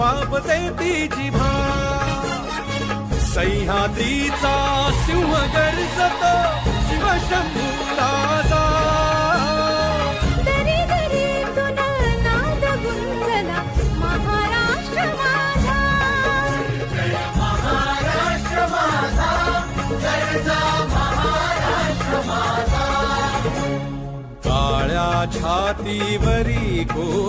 वापते ती जिभा सह्याद्रीचा सिंह गर्जतो शिवशंभू राजा दरी दरीतून नाद गुंजला महाराष्ट्र माझा जय महाराष्ट्र माझा जय महाराष्ट्र माझा काळ्या छातीवरी